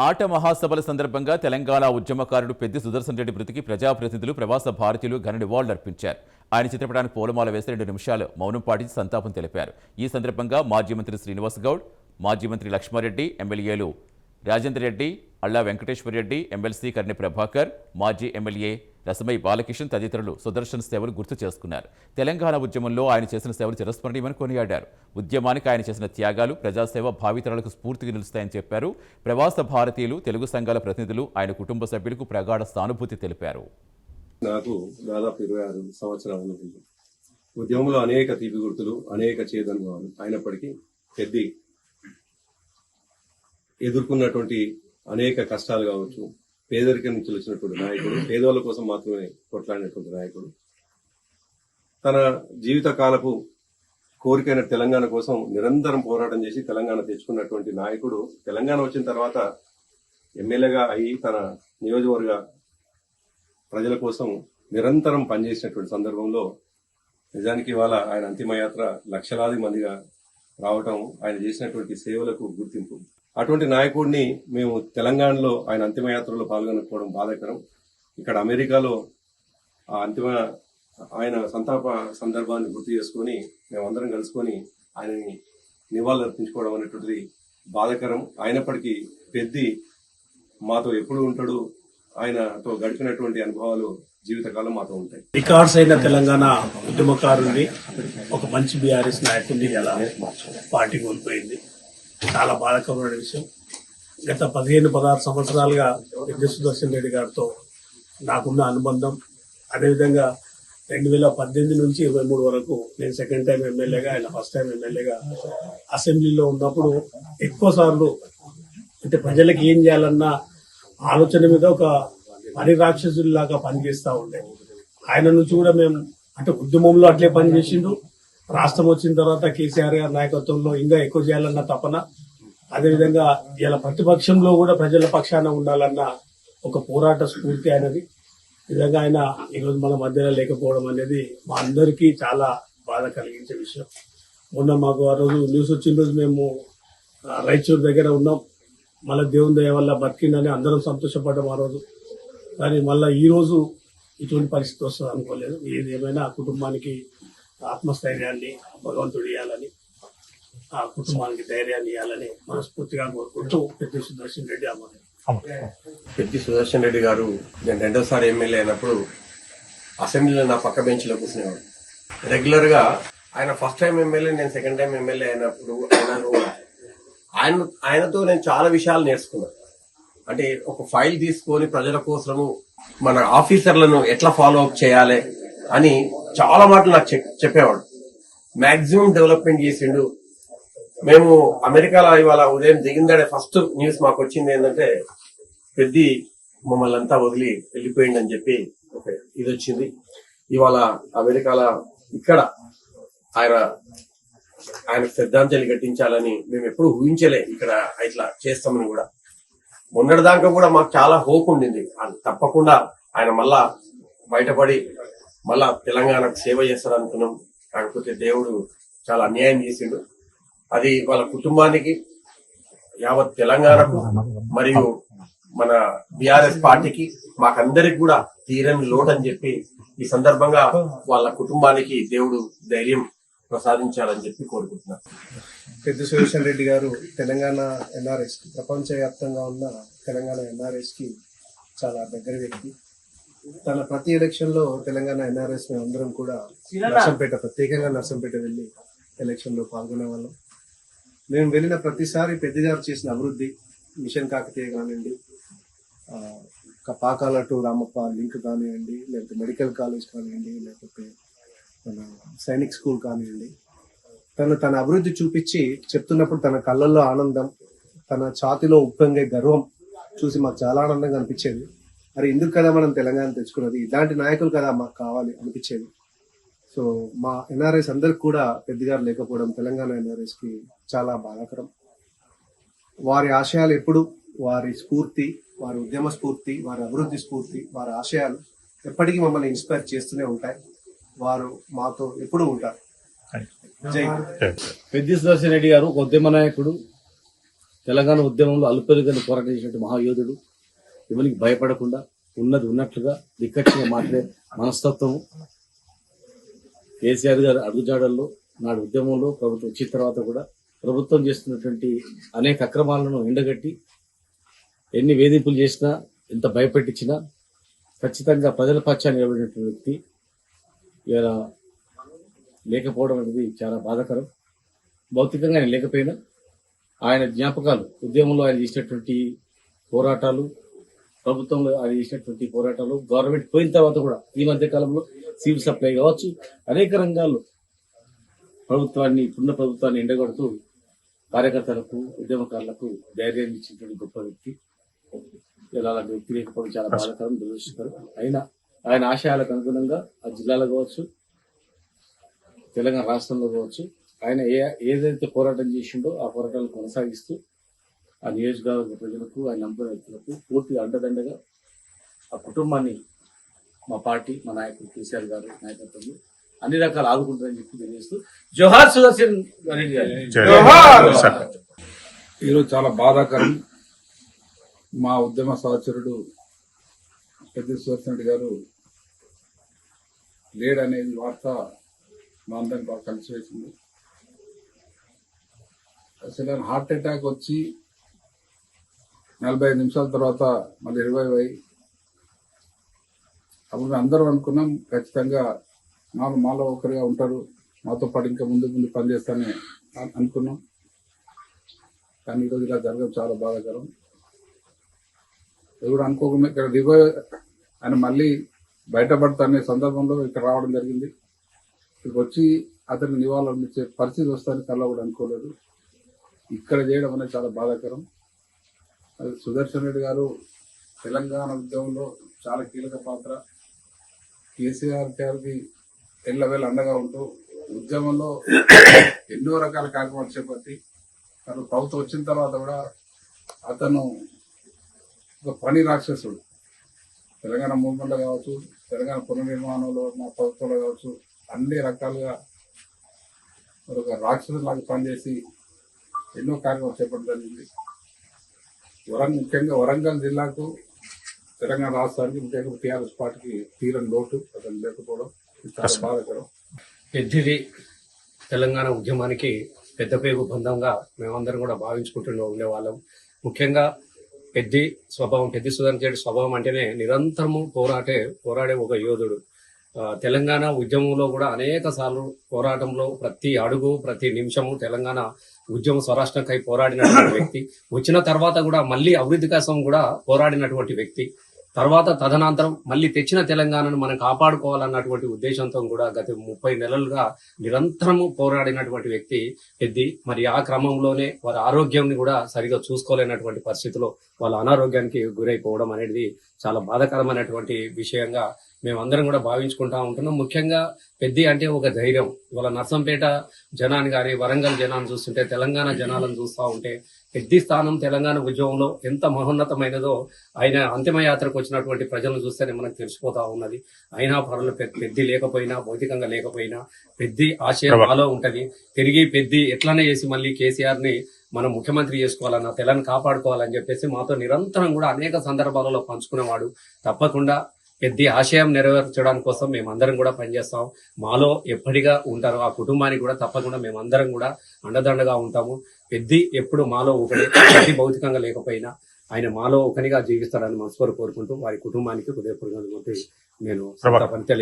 ఆట మహాసభల సందర్భంగా తెలంగాణ ఉద్యమకారుడు పెద్ది సుదర్శన్ రెడ్డి మృతికి ప్రజాప్రతినిధులు ప్రవాస భారతీయులు ఘన నివాళులర్పించారు. ఆయన చిత్రపటానికి పూలమాల వేసి 2 నిమిషాలు మౌనం పాటించి సంతాపం తెలిపారు. ఈ సందర్భంగా మాజీ మంత్రి శ్రీనివాస్ గౌడ్, మాజీ మంత్రి లక్ష్మారెడ్డి, ఎమ్మెల్యేలు రాజేందర్ రెడ్డి, అల్లా వెంకటేశ్వర రెడ్డి, ఎమ్మెల్సీ కర్ణి ప్రభాకర్, మాజీ ఎమ్మెల్యే రసమై బాలకిషన్ తదితరులు సుదర్శన్ సేవలు గుర్తు చేసుకున్నారు. తెలంగాణ ఉద్యమంలో ఆయన చేసిన సేవలు చిరస్మరణీయమని కొనియాడారు. ఉద్యమానికి ఆయన చేసిన త్యాగాలు ప్రజాసేవ భావితరాలకు స్ఫూర్తిగా నిలుస్తాయని చెప్పారు. ప్రవాస భారతీయులు, తెలుగు సంఘాల ప్రతినిధులు, ఆయన కుటుంబ సభ్యులకు ప్రగాఢ సానుభూతి తెలిపారు. నాకు దాదాపు 26 సంవత్సరాల నుండి ఉద్యమంలో అనేక తీపి గుర్తులు, అనేక చేదనుభవాలు అయినప్పటికీ పెద్ది ఎదుర్కొన్నటువంటి అనేక కష్టాలు కావచ్చు, పేదరికం నుంచి వచ్చినటువంటి నాయకుడు, పేదవాళ్ళ కోసం మాత్రమే కొట్లాడినటువంటి నాయకుడు, తన జీవిత కాలపు కోరికైన తెలంగాణ కోసం నిరంతరం పోరాటం చేసి తెలంగాణ తెచ్చుకున్నటువంటి నాయకుడు తెలంగాణ వచ్చిన తర్వాత ఎమ్మెల్యేగా అయి తన నియోజకవర్గ ప్రజల కోసం నిరంతరం పనిచేసినటువంటి సందర్భంలో నిజానికి ఇవాళ ఆయన అంతిమయాత్ర లక్షలాది మందిగా రావటం ఆయన చేసినటువంటి సేవలకు గుర్తింపు. అటువంటి నాయకుడిని మేము తెలంగాణలో ఆయన అంతిమయాత్రలో పాల్గొనకపోవడం బాధాకరం. ఇక్కడ అమెరికాలో ఆయన సంతాప సందర్భాన్ని గుర్తు చేసుకొని మేమందరం కలుసుకొని ఆయనని నివాళులర్పించుకోవడం అనేటువంటిది బాధాకరం. అయినప్పటికీ పెద్ది మాతో ఎప్పుడు ఉంటాడు, ఆయనతో గడిపినటువంటి అనుభవాలు జీవితకాలం మాతో ఉంటాయి. రికార్డ్స్ అయిన తెలంగాణ ఉద్యమకారుని, ఒక మంచి బీఆర్ఎస్ నాయకుడిని ఎలా పార్టీ కోల్పోయింది. చాలా బాధాకరమైన విషయం. గత 15-16 సంవత్సరాలుగా పెద్ది సుదర్శన్ రెడ్డి గారితో నాకున్న అనుబంధం, అదేవిధంగా 2018 నుంచి 23 వరకు నేను సెకండ్ టైం ఎమ్మెల్యేగా, ఆయన ఫస్ట్ టైం ఎమ్మెల్యేగా అసెంబ్లీలో ఉన్నప్పుడు ఎక్కువ సార్లు అంటే ప్రజలకు ఏం చేయాలన్న ఆలోచన మీద ఒక పరిరాక్షసుల్లాగా పనిచేస్తూ ఉండే ఆయన నుంచి కూడా మేము అంటే ఉద్యమంలో అట్లే పనిచేసిండు. రాష్ట్రం వచ్చిన తర్వాత కేసీఆర్ గారి నాయకత్వంలో ఇంకా ఎక్కువ చేయాలన్న తపన, అదేవిధంగా ఇలా ప్రతిపక్షంలో కూడా ప్రజల పక్షాన ఉండాలన్న ఒక పోరాట స్ఫూర్తి ఆయనది. విధంగా ఆయన ఈరోజు మన మధ్యలో లేకపోవడం అనేది మా అందరికీ చాలా బాధ కలిగించే విషయం. మొన్న మాకు ఆ రోజు న్యూస్ వచ్చిన రోజు మేము రైచూర్ దగ్గర ఉన్నాం. మళ్ళీ దేవుని దయ వల్ల బతికిందని అందరం సంతోషపడ్డాం ఆ రోజు. కానీ మళ్ళీ ఈ రోజు ఇటువంటి పరిస్థితి వస్తుంది అనుకోలేదు. ఏది ఏమైనా ఆ కుటుంబానికి ఆత్మస్థైర్యాన్ని భగవంతుడు ఇవ్వాలని, ఆ కుటుంబానికి ధైర్యాన్ని ఇవ్వాలని మనస్ఫూర్తిగా కోరుకుంటూ పెద్ది సుదర్శన్ రెడ్డి అమ్మాయి. పెద్ది సుదర్శన్ రెడ్డి గారు నేను 2వ సారి ఎమ్మెల్యే అయినప్పుడు అసెంబ్లీలో నా పక్క బెంచ్లో కూర్చునేవాడు. రెగ్యులర్ గా ఆయన ఫస్ట్ టైం ఎమ్మెల్యే, నేను సెకండ్ టైం ఎమ్మెల్యే అయినప్పుడు ఆయనతో నేను చాలా విషయాలు నేర్చుకున్నాను. అంటే ఒక ఫైల్ తీసుకొని ప్రజల కోసము మన ఆఫీసర్లను ఎట్లా ఫాలో అప్ చేయాలి అని చాలా మాటలు నాకు చెప్పేవాడు. మాక్సిమం డెవలప్మెంట్ చేసిండు. మేము అమెరికాలో ఇవాళ ఉదయం దిగిందడే ఫస్ట్ న్యూస్ మాకు వచ్చింది ఏంటంటే పెద్ది మమ్మల్ని అంతా వదిలి వెళ్ళిపోయిందని చెప్పి ఒక ఇది వచ్చింది. ఇవాళ అమెరికాలో ఇక్కడ ఆయన శ్రద్ధాంజలి ఘటించాలని మేము ఎప్పుడు ఊహించలే ఇక్కడ ఇట్లా చేస్తామని కూడా. మొన్నటిదాకా కూడా మాకు చాలా హోప్ ఉండింది, తప్పకుండా ఆయన మళ్ళా బయటపడి మళ్ళా తెలంగాణకు సేవ చేస్తాడు అనుకున్నాం. కాకపోతే దేవుడు చాలా అన్యాయం చేసిండు. అది వాళ్ళ కుటుంబానికి, యావత్ తెలంగాణకు మరియు మన బీఆర్ఎస్ పార్టీకి మాకందరికి కూడా తీరని లోటు అని చెప్పి ఈ సందర్భంగా వాళ్ళ కుటుంబానికి దేవుడు ధైర్యం ప్రసాదించాలని చెప్పి కోరుకుంటున్నారు. పెద్ది సుదర్శన్ రెడ్డి గారు తెలంగాణ ఎన్ఆర్ఎస్ కి, ప్రపంచవ్యాప్తంగా ఉన్న తెలంగాణ ఎన్ఆర్ఎస్ కి చాలా దగ్గర వ్యక్తి. తన ప్రతి ఎలక్షన్ లో తెలంగాణ ఎన్ఆర్ఎస్ మేము అందరం కూడా ప్రత్యేకంగా నర్సంపేట వెళ్ళి ఎలక్షన్ లో పాల్గొనే వాళ్ళం. మేము వెళ్ళిన ప్రతిసారి పెద్ది గారు చేసిన అభివృద్ధి, మిషన్ కాకతీయ కానివ్వండి, పాకాల టు రామప్ప లింక్ కానివ్వండి, లేకపోతే మెడికల్ కాలేజ్ కానివ్వండి, లేకపోతే మన సైనిక్ స్కూల్ కానివ్వండి, తన అభివృద్ధి చూపించి చెప్తున్నప్పుడు తన కళ్ళల్లో ఆనందం, తన ఛాతిలో ఉప్పొంగే గర్వం చూసి మాకు చాలా ఆనందంగా అనిపించేది. మరి ఎందుకు కదా మనం తెలంగాణ తెచ్చుకున్నది, ఇలాంటి నాయకులు కదా మాకు కావాలి అనిపించేది. సో మా ఎన్ఆర్ఎస్ అందరికి కూడా పెద్ది గారు లేకపోవడం తెలంగాణ ఎన్ఆర్ఎస్ కి చాలా బాధాకరం. వారి ఆశయాలు ఎప్పుడు, వారి స్ఫూర్తి, వారి ఉద్యమ స్ఫూర్తి, వారి అభివృద్ధి స్ఫూర్తి, వారి ఆశయాలు ఎప్పటికీ మమ్మల్ని ఇన్స్పైర్ చేస్తూనే ఉంటాయి. వారు మాతో ఎప్పుడు ఉంటారు. పెద్ది సుదర్శన్ రెడ్డి గారు ఒక ఉద్యమ నాయకుడు, తెలంగాణ ఉద్యమంలో అలుపెరుగని పోరాటం చేసినట్టు మహాయోధుడు, ఎవరికి భయపడకుండా ఉన్నది ఉన్నట్లుగా దిక్కచ్చిగా మాట్లాడే మనస్తత్వము. కేసీఆర్ గారు అడుగుజాడల్లో నాడు ఉద్యమంలో ప్రభుత్వం వచ్చిన తర్వాత కూడా ప్రభుత్వం చేస్తున్నటువంటి అనేక అక్రమాలను ఎండగట్టి ఎన్ని వేధింపులు చేసినా ఎంత భయపెట్టించినా ఖచ్చితంగా ప్రజల పక్షాన్ని నిలబడినటువంటి వ్యక్తి ఇలా లేకపోవడం అనేది చాలా బాధాకరం. భౌతికంగా ఆయన లేకపోయినా ఆయన జ్ఞాపకాలు, ఉద్యమంలో ఆయన చేసినటువంటి పోరాటాలు, ప్రభుత్వంలో ఆయన చేసినటువంటి పోరాటాలు, గవర్నమెంట్ పోయిన తర్వాత కూడా ఈ మధ్య కాలంలో సివిల్ సప్లై కావచ్చు, అనేక రంగాల్లో ఇప్పుడున్న ప్రభుత్వాన్ని ఎండగొడుతూ కార్యకర్తలకు, ఉద్యమకారులకు ధైర్యాన్ని ఇచ్చినటువంటి గొప్ప వ్యక్తి. ఇలా అలాంటి వ్యక్తి లేకపోవడం చాలా బాధాకరం, దురదృష్టకరం. అయినా ఆయన ఆశయాలకు అనుగుణంగా ఆ జిల్లాలో కావచ్చు, తెలంగాణ రాష్ట్రంలో కావచ్చు, ఆయన ఏదైతే పోరాటం చేసిండో ఆ పోరాటాలు కొనసాగిస్తూ ఆ నియోజకవర్గ ప్రజలకు, ఆయన నమ్మిన వ్యక్తులకు పూర్తిగా అండదండగా ఆ కుటుంబాన్ని మా పార్టీ, మా నాయకుడు కేసీఆర్ గారు నాయకత్వంలో అన్ని రకాలు ఆదుకుంటారని చెప్పి తెలియజేస్తూ జోహార్ సుదర్శన్ రెడ్డి గారు. ఈరోజు చాలా బాధాకరం. మా ఉద్యమ సహచరుడు పెద్ద సుదర్శన్ రెడ్డి గారు లేడనేది వార్త మా అందరికి బాగా కలిసి వేసింది. అసలు ఆయన హార్ట్ అటాక్ వచ్చి 45 నిమిషాల తర్వాత మళ్ళీ రివైవ్ అయ్యి, అప్పుడు మేము అందరం అనుకున్నాం ఖచ్చితంగా మాలో ఒకరిగా ఉంటారు, మాతో పాటు ఇంకా ముందు ముందు పనిచేస్తానే అనుకున్నాం. కానీ ఈరోజు ఇలా జరగడం చాలా బాధాకరం. ఎవరు అనుకోకుండా ఇక్కడ రివైవ్ ఆయన మళ్ళీ బయటపడతానే సందర్భంలో ఇక్కడ రావడం జరిగింది. ఇక్కడికి వచ్చి అతనికి నివాళులు అందించే పరిస్థితి వస్తాయని కల్లా కూడా అనుకోలేదు. ఇక్కడ చేయడం అనేది చాలా బాధాకరం. సుదర్శన్ రెడ్డి గారు తెలంగాణ ఉద్యమంలో చాలా కీలక పాత్ర. కేసీఆర్ గారికి ఎల్లవేళ అండగా ఉంటూ ఉద్యమంలో ఎన్నో రకాల కార్యక్రమాలు చేపట్టి ప్రభుత్వం వచ్చిన తర్వాత కూడా అతను ఒక పని రాక్షసుడు. తెలంగాణ మూవ్మెంట్లో కావచ్చు, తెలంగాణ పునర్నిర్మాణంలో మా ప్రభుత్వంలో కావచ్చు, అన్ని రకాలుగా ఒక రాక్షసులాగా పనిచేసి ఎన్నో కార్యక్రమాలు చేపట్టడం జరిగింది. ముఖ్యంగా వరంగల్ జిల్లాకు, తెలంగాణ రాష్ట్రానికి, ముఖ్యంగా టీఆర్ఎస్ పార్టీకి తీరని లోటు అతను లేకపోవడం చాలా బాధాకరం. పెద్దిది తెలంగాణ ఉద్యమానికి పెద్దపేగు బంధంగా మేమందరం కూడా భావించుకుంటూ ఉండేవాళ్ళం. ముఖ్యంగా పెద్ది సుదర్శన్ రెడ్డి స్వభావం అంటేనే నిరంతరము పోరాడే ఒక యోధుడు. తెలంగాణ ఉద్యమంలో కూడా అనేక సార్లు పోరాటంలో ప్రతి అడుగు, ప్రతి నిమిషము తెలంగాణ ఉద్యమ స్వరాష్ట్రంకై పోరాడినటువంటి వ్యక్తి. వచ్చిన తర్వాత కూడా మళ్ళీ అభివృద్ధి కోసం కూడా పోరాడినటువంటి వ్యక్తి. తర్వాత తదనంతరం మళ్ళీ తెచ్చిన తెలంగాణను మనం కాపాడుకోవాలన్నటువంటి ఉద్దేశంతో కూడా గత 30 నెలలుగా నిరంతరము పోరాడినటువంటి వ్యక్తి పెద్ది. మరి ఆ క్రమంలోనే వారి ఆరోగ్యాన్ని కూడా సరిగా చూసుకోలేనటువంటి పరిస్థితిలో వాళ్ళ అనారోగ్యానికి గురైపోవడం అనేది చాలా బాధాకరమైనటువంటి విషయంగా మేమందరం కూడా భావించుకుంటా ఉంటున్నాం. ముఖ్యంగా పెద్ది అంటే ఒక ధైర్యం. ఇవాళ నర్సంపేట జనాన్ని కానీ, వరంగల్ జనాన్ని చూస్తుంటే, తెలంగాణ జనాలను చూస్తూ ఉంటే పెద్ది స్థానం తెలంగాణ ఉద్యమంలో ఎంత మహోన్నతమైనదో ఆయన అంతిమయాత్రకు వచ్చినటువంటి ప్రజలను చూస్తేనే మనకు తెలిసిపోతా ఉన్నది. అయినా పనులు పెద్ది లేకపోయినా, భౌతికంగా లేకపోయినా పెద్ది ఆశయం మాలో ఉంటది. తిరిగి పెద్ది ఎట్లనే చేసి మళ్ళీ కేసీఆర్ ని మనం ముఖ్యమంత్రి చేసుకోవాలన్నా, తెలంగాణ కాపాడుకోవాలని చెప్పేసి మాతో నిరంతరం కూడా అనేక సందర్భాలలో పంచుకునేవాడు. తప్పకుండా పెద్ద ఆశయం నెరవేర్చడానికి కోసం మేమందరం కూడా పనిచేస్తాం. మాలో ఎప్పటిగా ఉంటారో ఆ కుటుంబానికి కూడా తప్పకుండా మేమందరం కూడా అండదండగా ఉంటాము. పెద్ది ఎప్పుడు మాలో ఒకటి, ప్రతి భౌతికంగా లేకపోయినా ఆయన మాలో ఒకనిగా జీవిస్తాడని మనస్ఫూర్తిగా కోరుకుంటూ వారి కుటుంబానికి హృదయపూర్వకంగా నేను తెలియజేస్తాను.